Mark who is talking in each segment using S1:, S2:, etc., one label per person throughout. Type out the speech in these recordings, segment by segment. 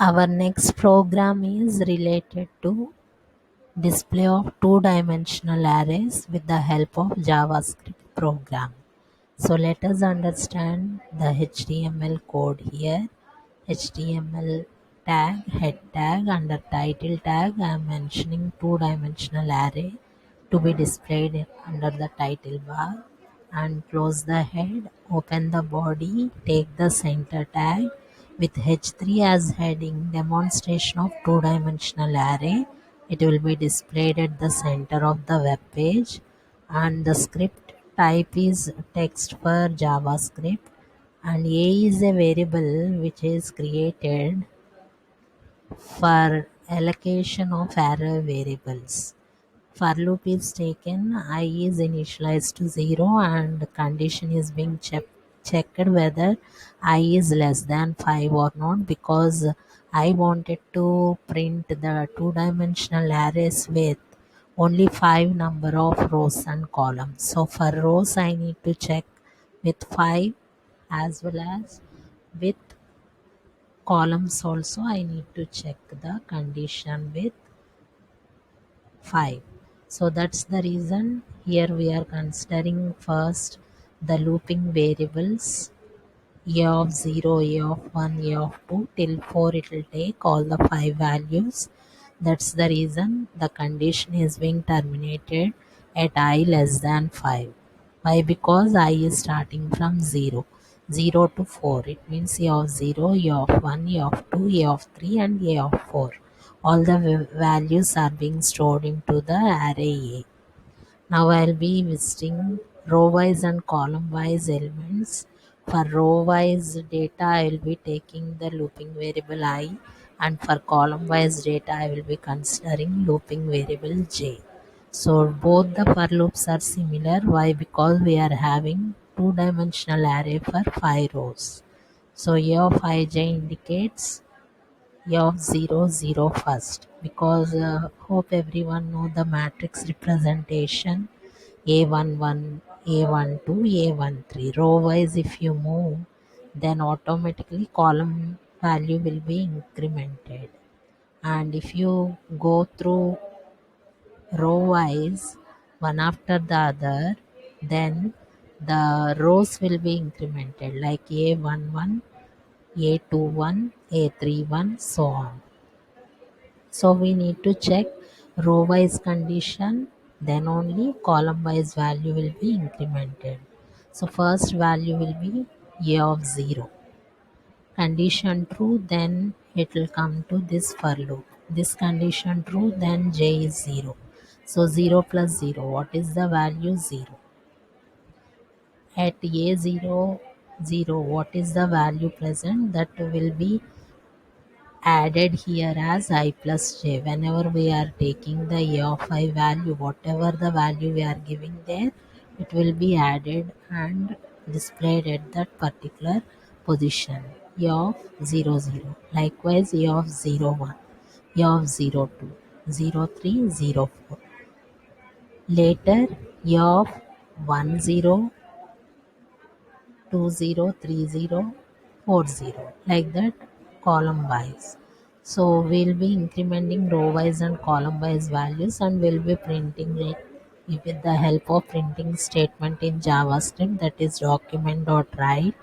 S1: Our next program is related to display of two-dimensional arrays with the help of JavaScript program. So let us understand the HTML code here. HTML tag, head tag, under title tag I am mentioning two-dimensional array to be displayed under the title bar, and close the head, open the body, take the center tag with H3 as heading demonstration of two-dimensional array. It will be displayed at the center of the web page, and the script type is text for JavaScript, and A is a variable which is created for allocation of array variables. For loop is taken, I is initialized to 0 and condition is being checked whether I is less than 5 or not, because I wanted to print the two-dimensional arrays with only 5 number of rows and columns. So for rows I need to check with 5, as well as with columns also I need to check the condition with 5. So that's the reason here we are considering first the looping variables a of 0, a of 1, a of 2 till 4. It will take all the 5 values. That's the reason the condition is being terminated at I less than 5. Why? Because I is starting from 0. 0 to 4. It means a of 0, a of 1, a of 2, a of 3 and a of 4. All the values are being stored into the array A. Now I'll be visiting row wise and column wise elements. For row wise data, I will be taking the looping variable I, and for column wise data, I will be considering looping variable j. So both the for loops are similar. Why? Because we are having two-dimensional array for 5 rows. So A of ij indicates a of 0, 0 first, because hope everyone know the matrix representation A11, A12, A13. Row wise if you move, then automatically column value will be incremented. And if you go through row wise one after the other, then the rows will be incremented like A11, A21, A31, so on. So we need to check row wise condition, then only column wise value will be incremented. So first value will be a of 0. Condition true, then it will come to this for loop. This condition true, then j is 0. So 0 plus 0, what is the value? 0. At a0, 0, what is the value present? That will be added here as I plus j. Whenever we are taking the a of I value, whatever the value we are giving there, it will be added and displayed at that particular position. A of 0, 0. Likewise a of 0, 1, a of 0, 2, 0, 3, 0, 4. Later a of 1, 0, 203040, like that, column wise. So we'll be incrementing row wise and column wise values, and we'll be printing it with the help of printing statement in JavaScript, that is document.write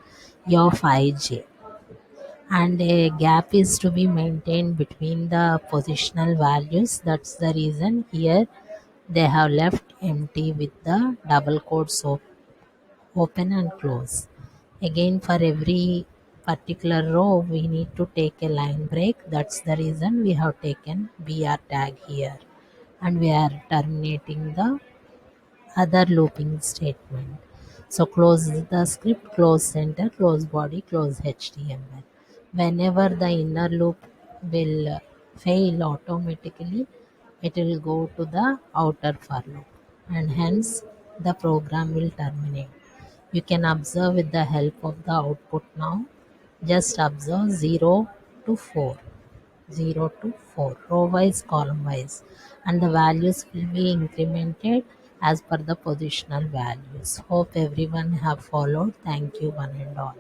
S1: of ij, and a gap is to be maintained between the positional values. That's the reason here they have left empty with the double quotes open and close. Again, for every particular row we need to take a line break. That's the reason we have taken br tag here, and we are terminating the other looping statement. So close the script, close center, close body, close HTML. Whenever the inner loop will fail automatically, it will go to the outer for loop, and hence the program will terminate. You can observe with the help of the output now. Just observe 0 to 4. 0 to 4, row wise, column wise, and the values will be incremented as per the positional values. Hope everyone have followed. Thank you one and all.